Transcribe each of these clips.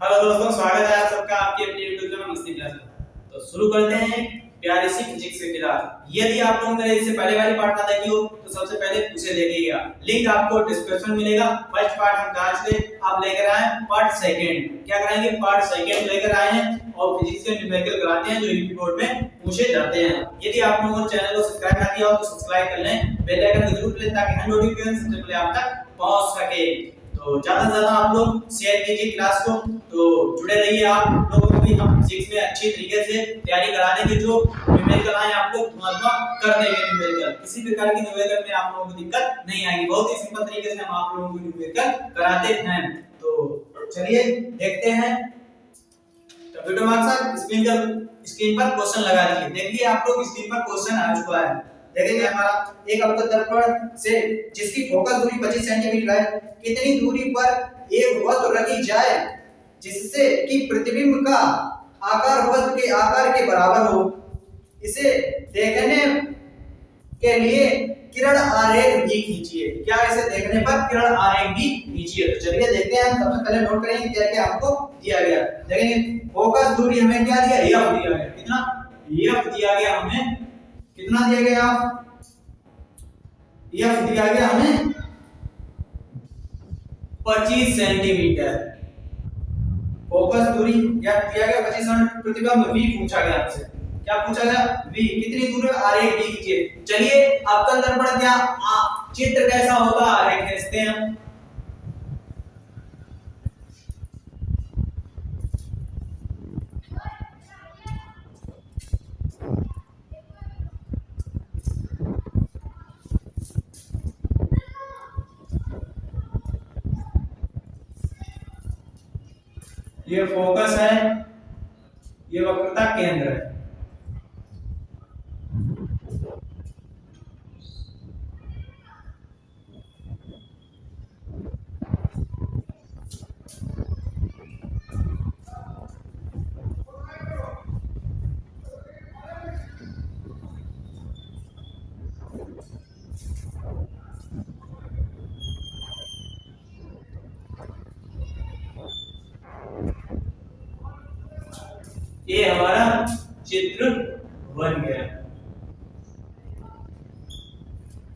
Hello दोस्तों, स्वागत है आप सबका आपके अपने YouTube चैनल मस्ती क्लास में। तो शुरू करते हैं प्यारी सी फिजिक्स की क्लास। यदि आप लोगों ने इससे पहले वाली पार्ट ना देखी हो तो सबसे पहले उसे देखिएगा, लिंक आपको डिस्क्रिप्शन में मिलेगा। फर्स्ट पार्ट हम कहां से आप लेकर आए हैं, पार्ट सेकंड। क्या कराएंगे, पार्ट सेकंड लेकर आए हैं और फिजिक्स के न्यूमेरिकल कराते हैं जो यूपी बोर्ड में पूछे जाते हैं। यदि आप लोगों ने चैनल को सब्सक्राइब ना किया हो तो सब्सक्राइब कर लें, बेल आइकन को जरूर प्रेस ताकि हर नोटिफिकेशन सबसे पहले आप तक पहुंच सके। तो ज्यादा से ज्यादा आप लोग शेयर कीजिए क्लास को, तो जुड़े रहिए आप लोगों को भी हम फिजिक्स में अच्छी तरीके से तैयारी कराने के जो न्यूमेरिकल आए आपको धुआं कर देंगे। न्यूमेरिकल किसी प्रकार की न्यूमेरिकल में आप लोगों को दिक्कत नहीं आएगी, बहुत ही सिंपल तरीके से हम आप लोगों को न्यूमेरिकल कराते हैं। तो चलिए देखते हैं। कंप्यूटर मार्क्स स्क्रीन पर क्वेश्चन लगा दीजिए। देखिए आप लोग स्क्रीन पर क्वेश्चन आ चुका है। देखेंगे हमारा एक अवतल दर्पण से जिसकी फोकस दूरी 25 सेंटीमीटर है, कितनी दूरी पर एक वस्तु रखी जाए जिससे कि प्रतिबिंब का आकार वस्तु के आकार के बराबर हो। इसे देखने के लिए किरण आरेख भी खींचिए। क्या इसे देखने पर किरण आरेख भी खींचिए। तो चलिए देखते हैं। हम सबसे पहले नोट करेंगे क्या क्या हमको दिया गया। देखेंगे फोकस दूरी हमें क्या दिया, एफ दिया गया। कितना, एफ दिया गया हमें। कितना दिया गया, एफ दिया गया हमें 25 सेंटीमीटर। फोकस दूरी या दिया गया 25 सेंटीमीटर। प्रतिबिंब v पूछा गया आपसे। क्या पूछा गया, v कितनी दूर है, आरेख v खींचिए। चलिए अवतल दर्पण क्या चित्र कैसा होगा, आरेख खींचते हैं हम। ये फोकस है, ये वक्रता केंद्र है। ये हमारा चित्र बन गया।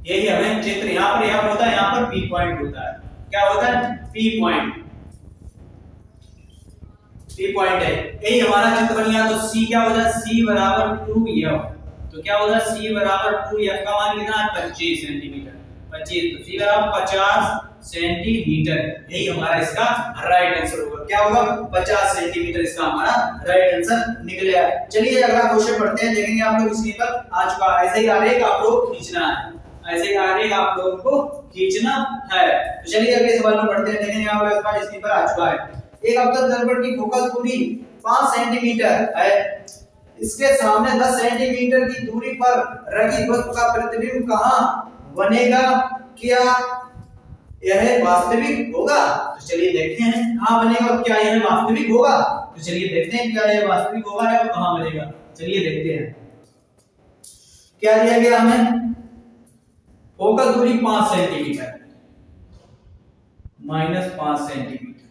यही हमें चित्र यहाँ पर यहाँ होता है, यहाँ पर पी पॉइंट होता है। क्या होता है, पी पॉइंट। पी पॉइंट है, यही हमारा चित्र बन गया। तो सी क्या हो जाए, सी बराबर 2f। तो क्या हो जाए, सी बराबर 2f का मान कितना है, 25 सेंटीमीटर। 25, तो सी बराबर 50 सेंटीमीटर। यही हमारा इसका राइट आंसर होगा। क्या होगा, 50 सेंटीमीटर इसका हमारा राइट आंसर निकलेगा। चलिए अगला क्वेश्चन पढ़ते हैं। देखेंगे आप लोग स्क्रीन पर आ चुका है। ऐसे ही आरेख आप लोग खींचना है, ऐसे ही आरेख आप लोगों को खींचना है। तो चलिए अगले सवाल में पढ़ते हैं। देखेंगे आप लोग स्क्रीन पर आ चुका है। एक अवतल दर्पण की फोकस दूरी 5 सेंटीमीटर है। इसके सामने 10 सेंटीमीटर की दूरी पर रखी वस्तु का प्रतिबिंब कहां बनेगा, क्या यह वास्तविक होगा। तो चलिए देखते हैं कहां बनेगा, क्या यह वास्तविक होगा। तो चलिए देखते हैं क्या यह वास्तविक होगा या कहां बनेगा। चलिए देखते हैं क्या दिया गया हमें, फोकस दूरी 5 सेंटीमीटर माइनस 5 सेंटीमीटर।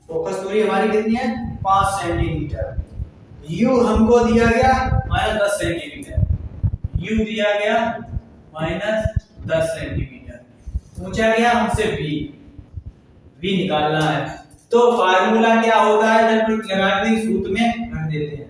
फोकस दूरी हमारी कितनी है, 5 सेंटीमीटर। u हमको दिया गया -10 सेंटीमीटर। u दिया गया -10 सेंटीमीटर। पूछा गया हमसे v निकालना है। तो फार्मूला क्या होता है, जब लगाते हैं सूत्र में रख देते हैं।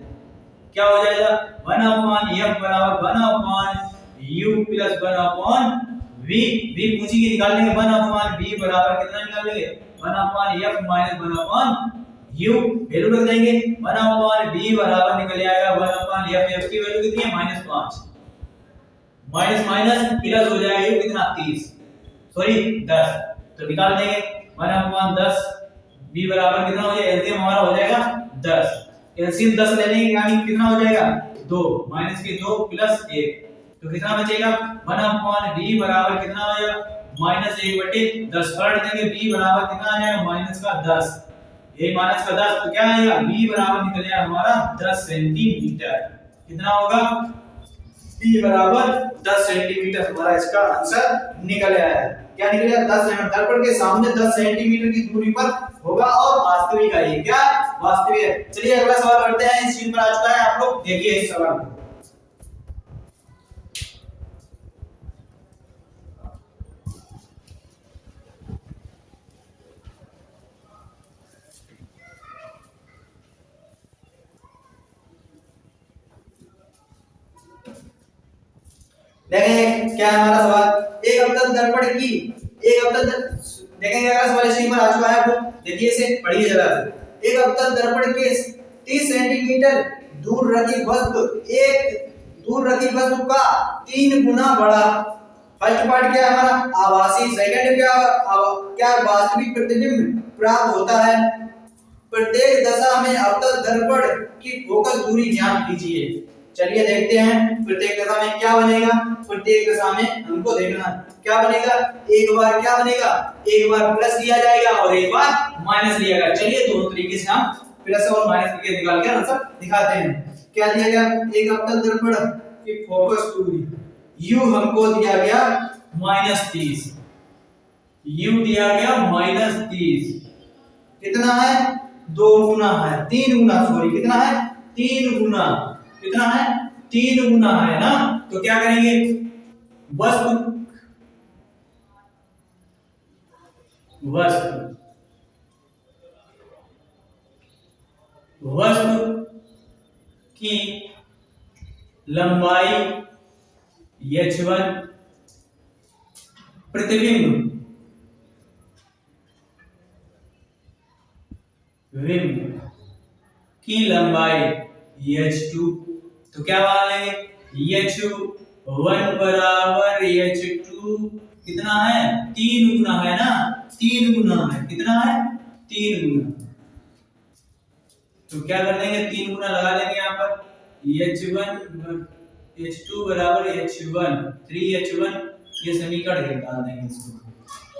क्या हो जाएगा, 1/f बराबर 1/u प्लस 1/v। v पूछी की निकाल लेंगे, 1/v बराबर कितना निकाल लेंगे, 1/f माइनस 1/u। वैल्यू रख देंगे, 1/v बराबर निकल आएगा 1/f। f की वैल्यू कितनी है, -5। माइनस माइनस प्लस हो जाएगा, ये कितना 30 सॉरी 10। तो निकाल देंगे 1/10। v बराबर कितना हो जाएगा, एलसीएम हमारा हो जाएगा 10। एलसीएम 10 ले लेंगे यानी कितना हो जाएगा, 2 माइनस के 2 प्लस 1। तो कितना बचेगा, 1/v बराबर कितना हो जाएगा, -1/10। पलट देंगे, v बराबर कितना आ जाएगा, -10। ये -10 तो क्या आएगा, v बराबर निकल जाएगा हमारा 10 सेंटीमीटर। कितना होगा, बी बराबर 10 सेंटीमीटर हमारा इसका आंसर निकल आया है। क्या निकल आया? 10 सेंटीमीटर। दर्पण के सामने 10 सेंटीमीटर की दूरी पर होगा और वास्तविक है। ये क्या वास्तविक है। चलिए अगला सवाल करते हैं। इस स्क्रीन पर आ चुका है, आप लोग देखिए इस सवाल को। देखेंगे क्या है हमारा सवाल। एक अवतल दर्पण की देखेंगे अगला सवाल स्क्रीन पर आ चुका है, आप देखिए इसे पढ़िए जरा से। एक अवतल दर्पण के 30 सेंटीमीटर दूर रखी वस्तु का 3 गुना बड़ा। फर्स्ट पार्ट क्या है हमारा? आभासी। सेकंड क्या वास्तविक प्रतिबिंब प्राप्त होता है। प्रत्येक दशा में अवतल दर्पण की फोकस दूरी ज्ञात कीजिए। चलिए देखते हैं प्रत्येक दशा में क्या बनेगा। प्रत्येक दशा में हमको देखना क्या बनेगा। एक बार क्या बनेगा, एक बार प्लस लिया जाएगा और एक बार माइनस लिया जाएगा। चलिए दोनों तरीके से हम प्लस और माइनस करके निकाल के आंसर दिखाते हैं। क्या दिया गया? एक अवतल दर्पण की फोकस दूरी u हमको दिया गया -30, u दिया गया -30। कितना है? 2 गुना है, 3 गुना, सॉरी कितना है? 3 गुना। कितना है? 3 गुना है ना। तो क्या करेंगे? वस्तु की लंबाई h1, प्रतिबिंब की लंबाई h2। तो क्या मान लेंगे? h1 बराबर h2 कितना है? 3 गुना है ना, 3 गुना है। कितना है? 3 गुना। तो क्या कर लेंगे? 3 गुना लगा लेंगे यहाँ पर। h2 बराबर h1, 3h1। ये समीकरण एक डाल देंगे इसको।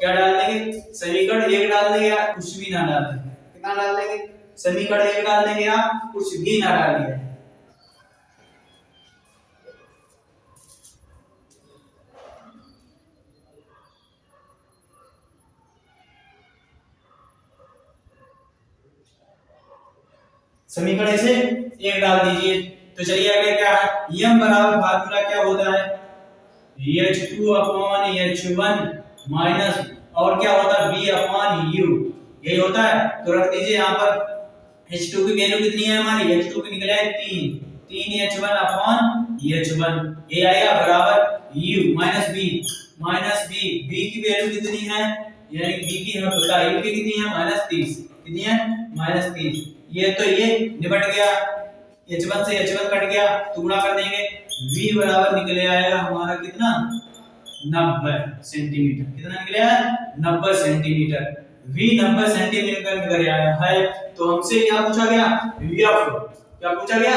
क्या डाल देंगे? समीकरण एक डाल देंगे या कुछ भी ना डाल देंगे। कितना डाल देंगे? समीकरण एक डाल देंगे या कुछ भी ना डालिए। समीकरण ऐसे एक डाल दीजिए। तो चलिए अगले क्या है? m बराबर फार्मूला क्या होता है? h2 अपॉन h1 माइनस और क्या होता है? b upon u। यही होता है। तो रख दीजिए यहाँ पर। h2 की वैल्यू कितनी है हमारी? h2 की निकला है 3 h1 अपॉन h1। ये आएगा बराबर u माइनस b। b की वैल्यू कितनी है? यानी b की हमें पता है, u की कितनी है? -30। कितनी है? -30। ये तो ये निपट गया, h1 से h1 कट गया तो गुणा कर देंगे। v बराबर निकले आएगा हमारा कितना? 90 सेंटीमीटर। कितना निकले आया? 90 सेंटीमीटर। v 90 सेंटीमीटर निकल आया है। तो हमसे क्या पूछा गया? f। क्या पूछा गया?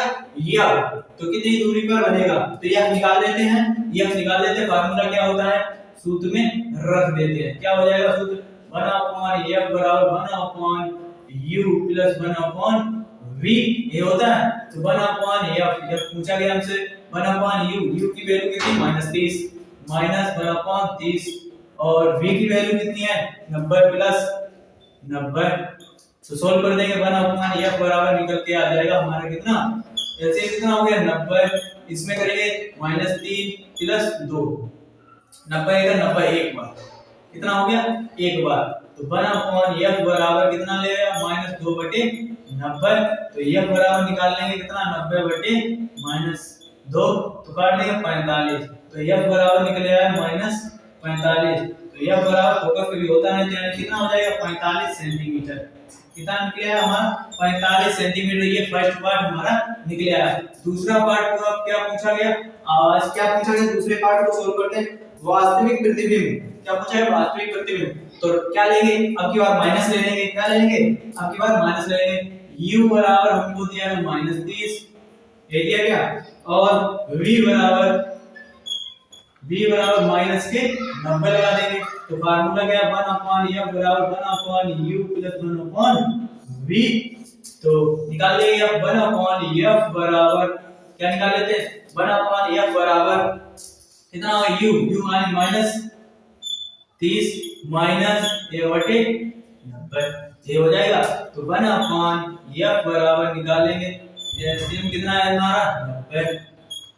f। तो कितनी दूरी पर बनेगा? तो f निकाल लेते हैं। f निकाल लेते हैं। फार्मूला क्या होता है? सूत्र में रख देते हैं। क्या हो जाएगा सूत्र? 1/f बराबर 1/u प्लस 1/v। ये होता है। तो 1/f जब पूछा गया हमसे 1/u, u की वैल्यू कितनी? -30 माइनस 1/30 और v की वैल्यू कितनी है? 90 प्लस 90। तो सोल्व कर देंगे। 1/f बराबर निकल के आ जाएगा हमारा कितना? ऐसे कितना हो गया? 90। इसमें करेंगे -3 प्लस 2। 90 का 90 एक बार। कितना हो गया? एक बार। तो 1/f बराबर कितना ले आया? -2/90। तो f बराबर निकाल लेंगे कितना? 90/-2। तो काट देंगे 45। तो f बराबर निकल आया -45। तो f बराबर फोकस पे भी होता है, यानी कितना हो जाएगा? 45 सेंटीमीटर। कितना निकले आया हमारा? 45 सेंटीमीटर। ये फर्स्ट पार्ट हमारा निकले आया। दूसरा पार्ट को अब क्या पूछा गया? आज क्या पूछा गया? दूसरे पार्ट को सोल्व करते हैं। वास्तविक प्रतिबिंब। क्या पूछा है? वास्तविक प्रतिबिंब। तो क्या लेंगे? अब की बार माइनस ले लेंगे। क्या लेंगे? अब की बार माइनस ले लेंगे। u बराबर हमको दिया है -30, ये दिया गया। और v बराबर माइनस के 90 लगा देंगे। तो फार्मूला क्या है? 1/f बराबर 1/u प्लस 1/v। तो निकाल लेंगे अब 1/f बराबर क्या निकाल लेते हैं 1/f बराबर कितना होगा u यानी माइनस 30 माइनस a बटे 90 ये हो जाएगा। तो 1/f बराबर निकालेंगे एलसीएम कितना है हमारा 90।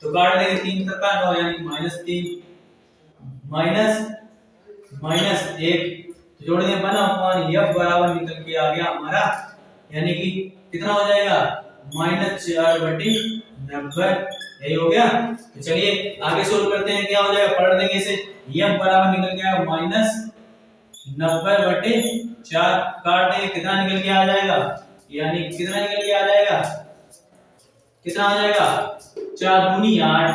तो काट देंगे 3 तक का 9 यानी -3 माइनस माइनस 1 तो जोड़ देंगे 1/f बराबर निकल के आ गया हमारा यानी कि कितना हो जाएगा -4 बटे 90 यही हो गया। तो चलिए आगे सोल्व करते हैं क्या हो जाएगा पढ़ देंगे इसे f बराबर निकल के आएगा -90 बटे 4 काट देंगे कितना निकल के आ जाएगा यानी कितना निकल के आ जाएगा कितना आ जाएगा 4 दूनी 8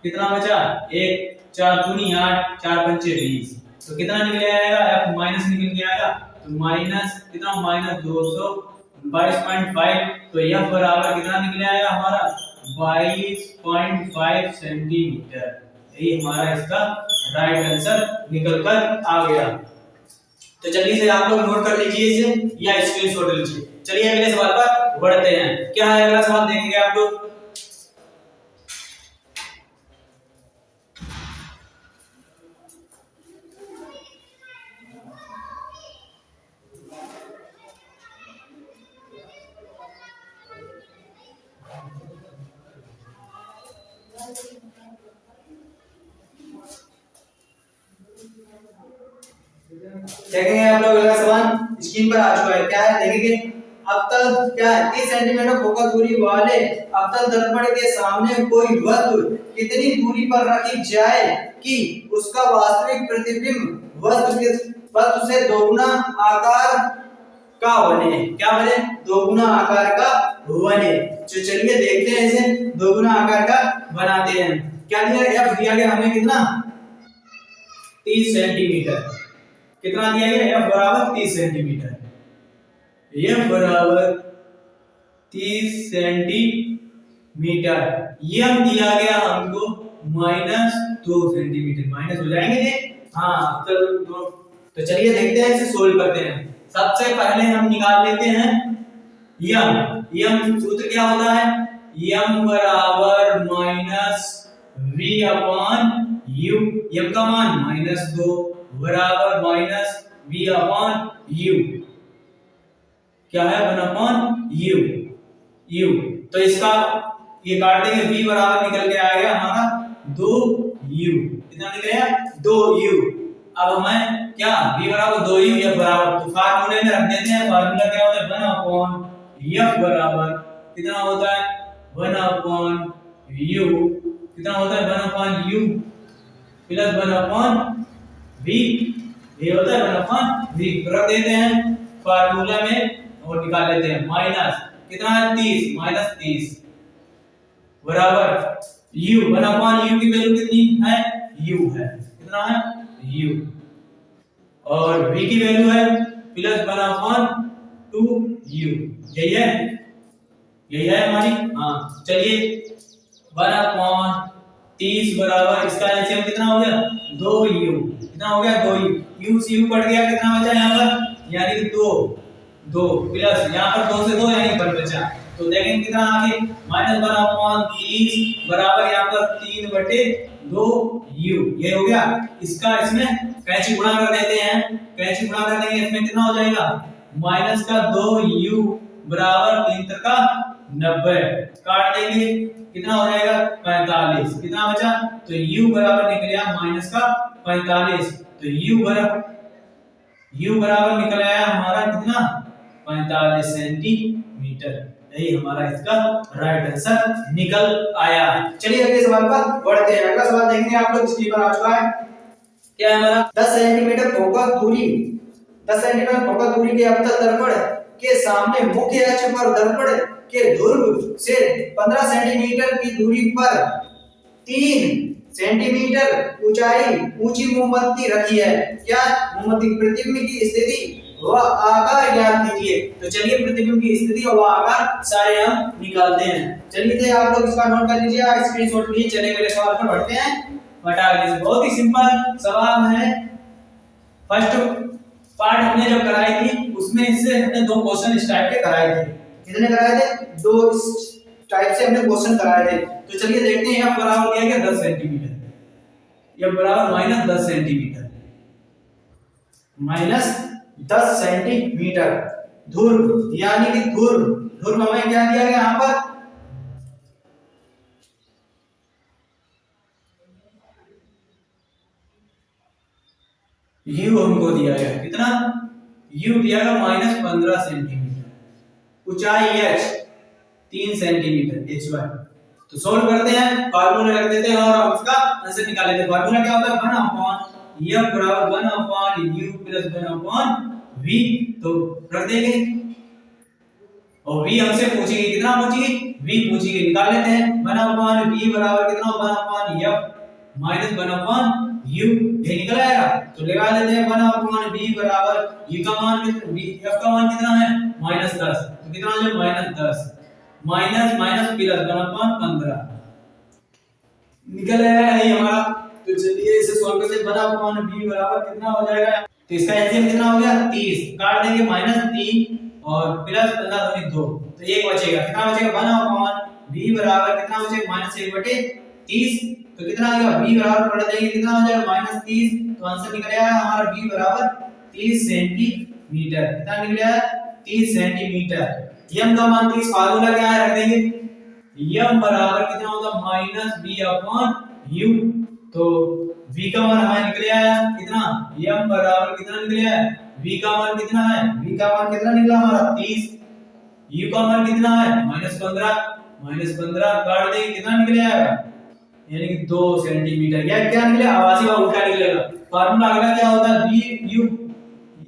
कितना बचा 1 4 दूनी 8 4 पंचे 20 तो कितना निकल आएगा f माइनस निकल के आएगा तो माइनस कितना -222.5 तो f बराबर कितना निकल आएगा हमारा 22.5 सेंटीमीटर यही हमारा इसका राइट आंसर निकल कर आ गया। तो चलिए से आप लोग नोट कर लीजिए इसे या स्क्रीनशॉट लीजिए। चलिए अगले सवाल पर बढ़ते हैं। क्या है अगला सवाल देखेंगे आप लोग देखेंगे आप लोग अगला सवाल स्क्रीन पर आ चुका है। क्या है देखेंगे अवतल क्या है 30 सेंटीमीटर फोकस दूरी वाले अवतल दर्पण के सामने कोई वस्तु कितनी दूरी पर रखी जाए कि उसका वास्तविक प्रतिबिंब वस्तु से दोगुना आकार का बने। क्या बने दोगुना आकार का बने। तो चलिए देखते हैं इसे दोगुना आकार का बनाते हैं। क्या दिया f दिया गया हमें कितना 30 सेंटीमीटर कितना दिया गया f बराबर 30 सेंटीमीटर f बराबर 30 सेंटीमीटर m दिया गया हमको -2 सेंटीमीटर माइनस हो जाएंगे ये हाँ तो चलिए देखते हैं इसे सोल्व करते हैं। सबसे पहले हम निकाल लेते हैं m सूत्र क्या होता है m बराबर -v/u m का मान -2 बराबर -v/u क्या है 1/u तो इसका ये काट देंगे v बराबर निकल के आएगा हमारा 2u कितना निकल गया 2u। अब हमें क्या v बराबर 2u f बराबर तो फार्मूले में रख देते हैं। फार्मूला क्या होता है 1/f बराबर कितना होता है 1/u कितना होता है 1/u प्लस 1/v ये होता है 1/v रख देते हैं फार्मूला में और निकाल लेते हैं माइनस कितना है 30 बराबर u 1/u की वैल्यू कितनी है u है कितना है u और v की वैल्यू है प्लस 1/2u यही है हमारी हाँ। चलिए 1/30 बराबर इसका एलसीएम कितना हो गया 2u कितना हो गया 2u u से u कट गया कितना बचा यहाँ पर यानी कि 2 प्लस यहाँ पर 2 से 2 यानी 1 बचा तो देखेंगे कितना आगे -1/30 बराबर यहाँ पर 3/2u ये हो गया। इसका इसमें कैंची गुणा कर देते हैं कैंची गुणा कर देंगे इसमें कितना हो जाएगा माइनस का 2u बराबर 3 का 90 काट देंगे कितना हो जाएगा 45 कितना बचा तो u बराबर निकला माइनस का 45 तो u बराबर निकल आया हमारा कितना 45 सेंटीमीटर यही हमारा इसका राइट आंसर निकल आया। चलिए अगले सवाल पर बढ़ते हैं। अगला सवाल देखेंगे आप लोग स्क्रीन पर आ चुका है। क्या है हमारा 10 सेंटीमीटर फोकस दूरी के अवतल दर्पण के सामने मुख्य अक्ष पर दर्पण के ध्रुव से 15 सेंटीमीटर की दूरी पर 3 सेंटीमीटर ऊंची मोमबत्ती रखी है। क्या मोमबत्ती प्रतिबिंब की स्थिति व आकार ज्ञात कीजिए। तो चलिए प्रतिबिंब की स्थिति और आकार सारे हम निकालते हैं। चलिए आप लोग इसका नोट कर लीजिए स्क्रीनशॉट लीजिए। चलिए अगले सवाल पर बढ़ते हैं। बहुत ही सिंपल सवाल है। फर्स्ट पार्ट हमने जब कराई थी उसमें इससे हमने 2 क्वेश्चन इस टाइप के कराए थे। कितने कराए थे 2 टाइप से हमने क्वेश्चन कराए थे। तो चलिए देखते हैं f बराबर क्या है 10 सेंटीमीटर, f बराबर -10 सेंटीमीटर, -10 सेंटीमीटर ध्रुव, यानी कि ध्रुव हमें क्या दिया गया यहाँ पर, u हमको दिया गया कितना, u दिया गया -15 सेंटीमीटर, ऊंचाई h 3 सेंटीमीटर hy। तो सोल्व करते हैं, फार्मूला रख देते हैं और उसका आंसर निकाल लेते हैं। फार्मूला क्या होता है 1/f बराबर 1/u प्लस 1/v। तो रख देंगे और v हमसे पूछेगी कितना, पूछेगी v पूछेगी, निकाल लेते हैं 1/v बराबर कितना 1/f माइनस 1/u, ये निकल आएगा। तो लगा लेते हैं 1/v बराबर u का मान f का मान कितना है -10, तो कितना हो जाएगा -10 माइनस माइनस प्लस 1/15 निकल आया है हमारा। तो चलिए इसे सॉल्व करते हैं 1/v बराबर कितना हो जाएगा, तो इसका एलसीएम कितना हो गया 30, काट देंगे -3 और प्लस 15 दूनी 2, तो 1 बचेगा, कितना बचेगा 1/v बराबर कितना बचेगा -1/30। तो कितना आ गया v बराबर पढ़ देंगे कितना हो जाएगा -30, तो आंसर निकल आया हमारा v बराबर 30 सेंटीमीटर, कितना निकल आया 30 सेंटीमीटर। m का मान 30, फार्मूला क्या है रख देंगे, m बराबर कितना होगा -v/u। तो v का मान हमारा निकल आया कितना, m बराबर कितना निकल आया, v का मान कितना है, v का मान कितना निकला हमारा 30, u का मान कितना है -15 काट देंगे कितना निकल आएगा, यानी कि 2 सेंटीमीटर। या क्या निकले आवासी का उल्टा निकलेगा। फार्मूला अगला क्या होता है v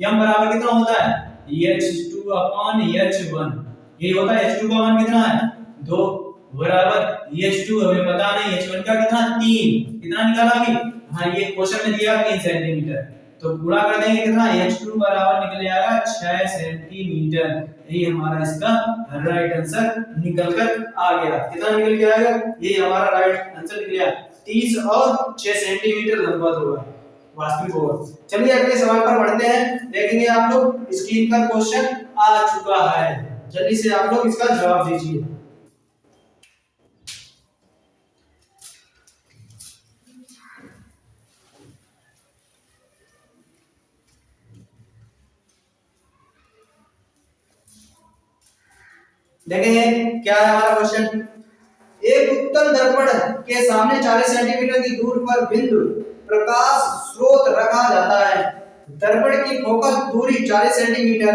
m बराबर कितना होता है h2/h1, ये होता है h2 का मान कितना है 2 बराबर h2 हमें पता नहीं, h1 का कितना 3, कितना निकाला अभी, हां ये क्वेश्चन में दिया 3 सेंटीमीटर, तो गुणा कर देंगे कितना h2 बराबर निकल आएगा 6 सेंटीमीटर। ये हमारा इसका राइट आंसर निकल कर आ गया, कितना निकल के आएगा, ये हमारा राइट आंसर निकल गया 30 और 6 सेंटीमीटर लंबवत होगा, वास्तविक होगा। चलिए अगले सवाल पर बढ़ते हैं, देखेंगे आप लोग स्क्रीन पर क्वेश्चन आ चुका है, जल्दी से आप लोग इसका जवाब दीजिए। देखें क्या है हमारा क्वेश्चन, एक उत्तल दर्पण के सामने 40 सेंटीमीटर की दूर पर बिंदु प्रकाश स्रोत रखा जाता है, दर्पण की फोकस दूरी 40 सेंटीमीटर,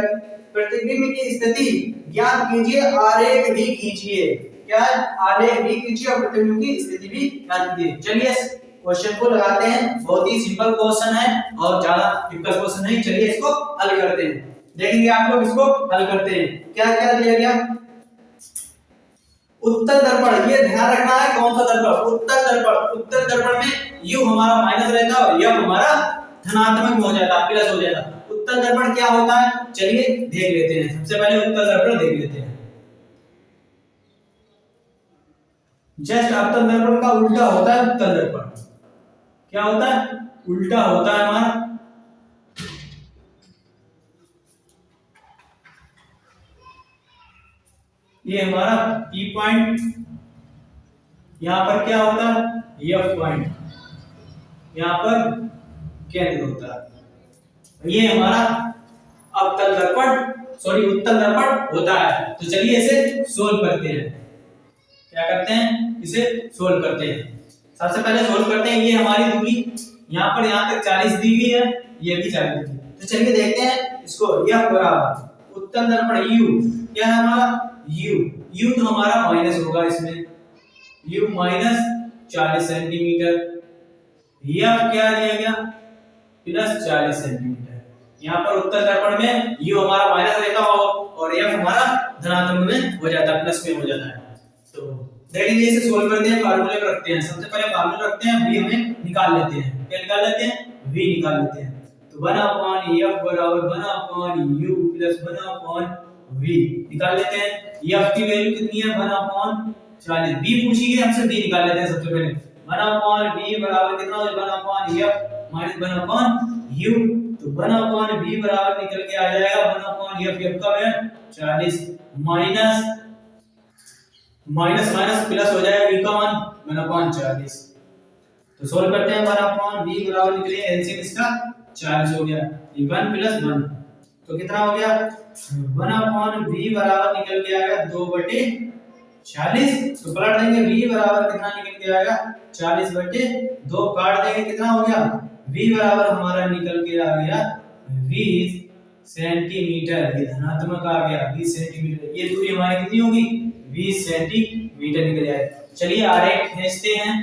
प्रतिबिंब की स्थिति ज्ञात कीजिए, आरेख भी खींचिए। क्या है, आरेख भी खींचिए और प्रतिबिंब की स्थिति भी ज्ञात कीजिए। चलिए क्वेश्चन को लगाते हैं, बहुत ही सिंपल क्वेश्चन है और ज्यादा डिफिकल्ट क्वेश्चन नहीं। चलिए इसको हल करते हैं, देखेंगे आप लोग इसको हल करते हैं। क्या क्या दिया गया, उत्तल दर्पण, ये ध्यान रखना है कौन सा दर्पण, उत्तल दर्पण। उत्तल दर्पण में u हमारा माइनस रहता है और f हमारा धनात्मक हो जाता है, प्लस हो जाता है। उत्तल दर्पण क्या होता है, चलिए देख लेते हैं। सबसे पहले उत्तल दर्पण देख लेते हैं। जस्ट अवतल दर्पण का उल्टा होता है उत्तल दर्पण। क्या होता है, उल्टा होता है हमारा। ये हमारा P पॉइंट, यहां पर क्या होता है F पॉइंट, यहां पर केंद्र होता है। ये हमारा अवतल दर्पण सॉरी उत्तल दर्पण होता है। तो चलिए इसे सोल्व करते हैं। क्या करते हैं, इसे सोल्व करते हैं। सबसे पहले सोल्व करते हैं, ये हमारी दूरी यहां पर यहां तक 40 दी गई है, ये भी 40 दी। तो चलिए देखते हैं इसको। F बराबर उत्तल दर्पण U, क्या है हमारा u तो हमारा माइनस होगा इसमें, u माइनस 40 सेंटीमीटर, f क्या दिया गया प्लस 40 सेंटीमीटर। यहाँ पर उत्तल दर्पण में u हमारा माइनस रहता हो और f हमारा धनात्मक में हो जाता है, प्लस में हो जाता है। तो देखेंगे इसे सोल्व करते हैं, फार्मूले पर रखते हैं। सबसे पहले फार्मूला रखते हैं, v हमें निकाल लेते हैं। क्या निकाल लेते हैं, v निकाल लेते हैं। तो 1/f बराबर 1/u प्लस 1/v निकाल लेते हैं। f की वैल्यू कितनी है 1/40, b पूछी गई हमसे, b निकाल लेते हैं सबसे पहले। 1/v बराबर कितना हो जाएगा 1/f माइनस 1/u, तो 1/v बराबर निकल के आ जाएगा 1/f, f का value 40 minus minus minus plus हो जाएगा, v का मान 1/40। तो सोल्व करते हैं। 1/v बराबर निकले एलसीएम इसका 40 हो गया, ये 1 + 1 तो कितना हो गया 1/v बराबर निकल के आएगा 2/40। तो पलट देंगे, v बराबर कितना निकल के आएगा 40/2, काट देंगे कितना हो गया v बराबर हमारा निकल के आ गया 20 सेंटीमीटर, ये धनात्मक आ गया 20 सेंटीमीटर। ये दूरी हमारी कितनी होगी 20 सेंटीमीटर निकल जाएगा। चलिए आरेख खींचते हैं।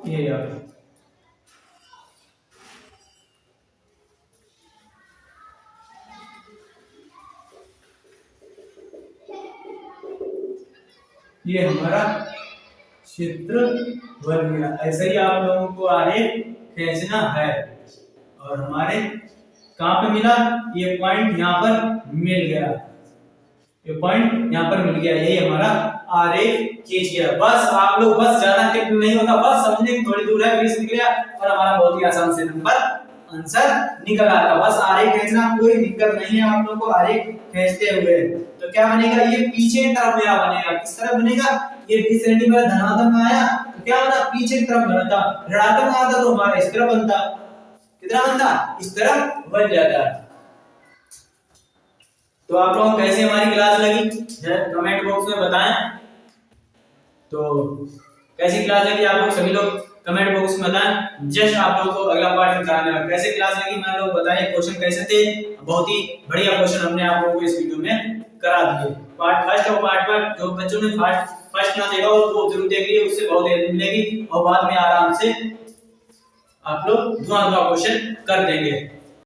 ये यार ये हमारा चित्र बन गया। ऐसे ही आप लोगों को आरेख खींचना है। और हमारे कहां पे मिला, ये पॉइंट यहाँ पर मिल गया, ये पॉइंट यहाँ पर मिल गया, यही हमारा आरेख खींच गया। बस आप लोग बस ज्यादा टिप नहीं होता, बस समझने की थोड़ी दूर है 20 निकल गया और हमारा बहुत ही आसान से नंबर आंसर निकल आता। बस आरेख खींचना, कोई दिक्कत नहीं है आप लोग को आरेख खींचते हुए। तो क्या बनेगा, ये पीछे की तरफ मेरा बनेगा, किस तरफ बनेगा, ये 20 सेंटीमीटर धनात्मक आया तो क्या बना पीछे की तरफ बनता, ऋणात्मक आता तो हमारा इस तरफ बनता, कितना बनता इस तरफ बन जाता। तो आप लोगों को कैसे हमारी क्लास लगी कमेंट बॉक्स में बताएं। तो कैसी क्लास लगी आप लोग सभी लोग कमेंट बॉक्स में बताएं। जस्ट आप लोगों को अगला पार्ट दिखाने वाला कैसे क्लास लगी मैं लोग बताएं, क्वेश्चन कैसे थे, बहुत ही बढ़िया क्वेश्चन हमने आप लोगों को इस वीडियो में करा दिए। पार्ट फर्स्ट और पार्ट पर जो बच्चों ने फर्स्ट ना देखा वो जरूर देख लीजिए, उससे बहुत हेल्प मिलेगी और बाद में आराम से आप लोग धुआं क्वेश्चन कर देंगे।